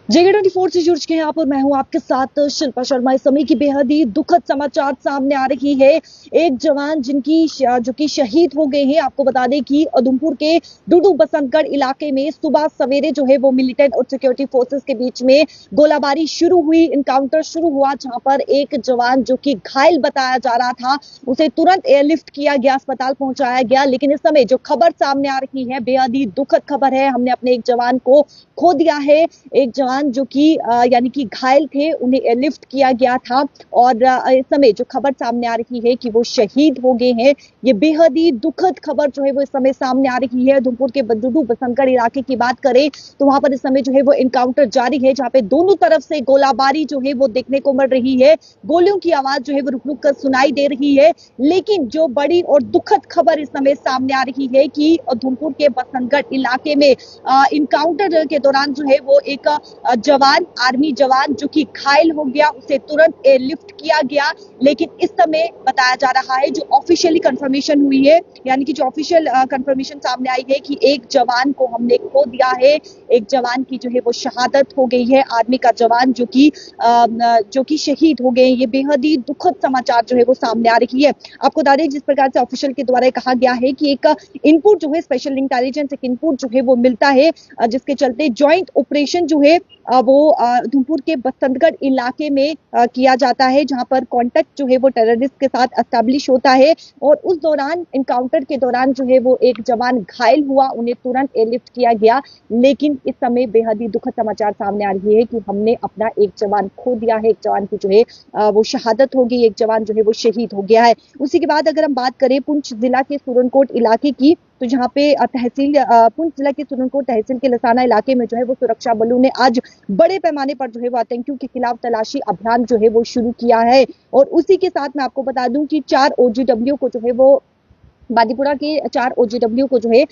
JK24 से जुड़ चुके हैं आप और मैं हूं आपके साथ शिल्पा शर्मा। इस समय की बेहद ही दुखद समाचार सामने आ रही है। एक जवान जो कि शहीद हो गए हैं। आपको बता दें कि उधमपुर के डूडू बसंतगढ़ इलाके में सुबह सवेरे जो है वो मिलिटेंट और सिक्योरिटी फोर्सेस के बीच में गोलाबारी शुरू हुई, इनकाउंटर शुरू हुआ, जहां पर एक जवान जो कि घायल बताया जा रहा था उसे तुरंत एयरलिफ्ट किया गया, अस्पताल पहुंचाया गया। लेकिन इस समय जो खबर सामने आ रही है बेहद ही दुखद खबर है। हमने अपने एक जवान को खो दिया है। एक जवान जो कि यानी कि घायल थे, उन्हें एयरलिफ्ट किया गया था और इस समय जो खबर सामने आ रही है कि वो शहीद हो गए हैं। ये बेहद ही दुखद खबर जो है वो इस समय सामने आ रही है। उधमपुर के डूडू बसंतगढ़ इलाके की बात करें तो वहां पर इस समय जो है वो एनकाउंटर जारी है, जहां पे दोनों तरफ से गोलाबारी जो है वो देखने को मिल रही है। गोलियों की आवाज जो है वो रुक रुक कर सुनाई दे रही है। लेकिन जो बड़ी और दुखद खबर इस समय सामने आ रही है कि उधमपुर के बसंतगढ़ इलाके में इनकाउंटर के दौरान जो है वो एक जवान, आर्मी जवान जो कि घायल हो गया, उसे तुरंत एयरलिफ्ट किया गया। लेकिन इस समय बताया जा रहा है, जो ऑफिशियली कंफर्मेशन हुई है, यानी कि जो ऑफिशियल कंफर्मेशन सामने आई है कि एक जवान को हमने खो दिया है। एक जवान की जो है वो शहादत हो गई है, आर्मी का जवान जो कि शहीद हो गए। ये बेहद ही दुखद समाचार जो है वो सामने आ रही है। आपको बता दें जिस प्रकार से ऑफिशियल के द्वारा कहा गया है कि एक इनपुट जो है, स्पेशल इंटेलिजेंस एक इनपुट जो है वो मिलता है, जिसके चलते ज्वाइंट ऑपरेशन जो है वो उधमपुर के बसंतगढ़ इलाके में किया जाता है, जहां पर कांटेक्ट जो है वो टेररिस्ट के साथ एस्टैब्लिश होता है। और उस दौरान, एनकाउंटर के दौरान जो है वो एक जवान घायल हुआ, उन्हें तुरंत एयरलिफ्ट किया गया। लेकिन इस समय बेहद ही दुखद समाचार सामने आ रही है कि हमने अपना एक जवान खो दिया है। एक जवान की जो है वो शहादत हो गई, एक जवान जो है वो शहीद हो गया है। उसी के बाद अगर हम बात करें पुंछ जिला के सुरनकोट इलाके की, तो जहां पे पुंछ जिला के सुरनकोट तहसील के लसाना इलाके में जो है वो सुरक्षा बलों ने आज बड़े पैमाने पर जो है वो आतंकियों के खिलाफ तलाशी अभियान जो है वो शुरू किया है। और उसी के साथ मैं आपको बता दूं कि 4 OGW को जो है वो, बांदीपुरा के 4 OGW को जो है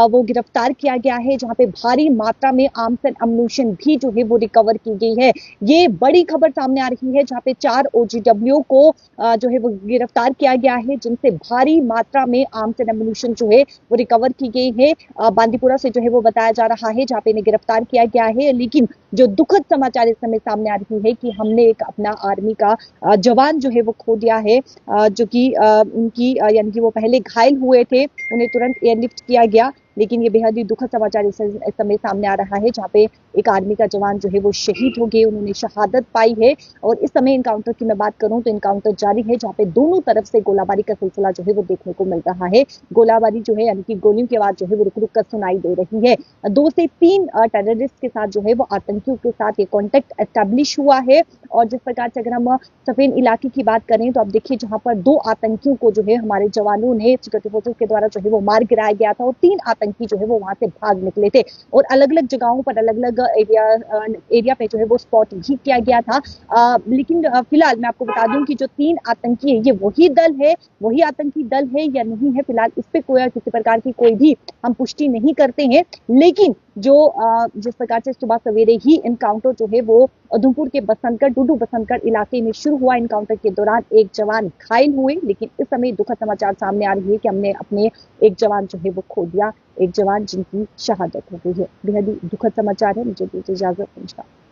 वो गिरफ्तार किया गया है, जहां पे भारी मात्रा में आर्म्स एंड अम्यूनिशन भी जो है वो रिकवर की गई है। ये बड़ी खबर सामने आ रही है, जहां पे 4 OGW को जो है वो गिरफ्तार किया गया है, जिनसे भारी मात्रा में आर्म्स एंड अम्यूनिशन जो है वो रिकवर की गई है। बांदीपुरा से जो है वो बताया जा रहा है, जहां पे इन्हें गिरफ्तार किया गया है। लेकिन जो दुखद समाचार इस समय सामने आ रही है कि हमने एक अपना आर्मी का जवान जो है वो खो दिया है, जो कि उनकी यानी कि वो पहले घायल हुए थे, उन्हें तुरंत एयरलिफ्ट किया गया। लेकिन ये बेहद ही दुखद समाचार इस समय सामने आ रहा है, जहां पे एक आर्मी का जवान जो है वो शहीद हो गए, उन्होंने शहादत पाई है। और इस समय इनकाउंटर की मैं बात करूं तो इनकाउंटर जारी है, जहां पे दोनों तरफ से गोलाबारी का सिलसिला जो है वो देखने को मिल रहा है। गोलाबारी जो है, यानी कि गोलियों की आवाज जो है वो रुक रुक कर सुनाई दे रही है। 2 से 3 टेररिस्ट के साथ जो है वो आतंकियों के साथ ये कॉन्टेक्ट एस्टैब्लिश हुआ है। और जिस प्रकार से अगर हम सफेन इलाके की बात करें तो आप देखिए, जहां पर 2 आतंकियों को जो है हमारे जवानों ने, सिक्योरिटी फोर्सेस के द्वारा जो है वो मार गिराया गया था, और 3 आतंकी जो है वो वहां से भाग निकले थे। और अलग अलग जगहों पर, अलग अलग एरिया पे जो है वो स्पॉट भी किया गया था। लेकिन फिलहाल मैं आपको बता दूं कि जो 3 आतंकी है, ये वही दल है, वही आतंकी दल है या नहीं है, फिलहाल इस पे कोई किसी प्रकार की कोई भी हम पुष्टि नहीं करते हैं। लेकिन जो जिस प्रकार से सुबह सवेरे ही इनकाउंटर जो है वो उधमपुर के बसंतगढ़, डूडू बसंतगढ़ इलाके में शुरू हुआ। इनकाउंटर के दौरान एक जवान घायल हुए। लेकिन इस समय दुखद समाचार सामने आ रही है कि हमने अपने एक जवान जो है वो खो दिया, एक जवान जिनकी शहादत हो गई है। बेहद ही दुखद समाचार है। मुझे दीजिए इजाजत। नमस्कार।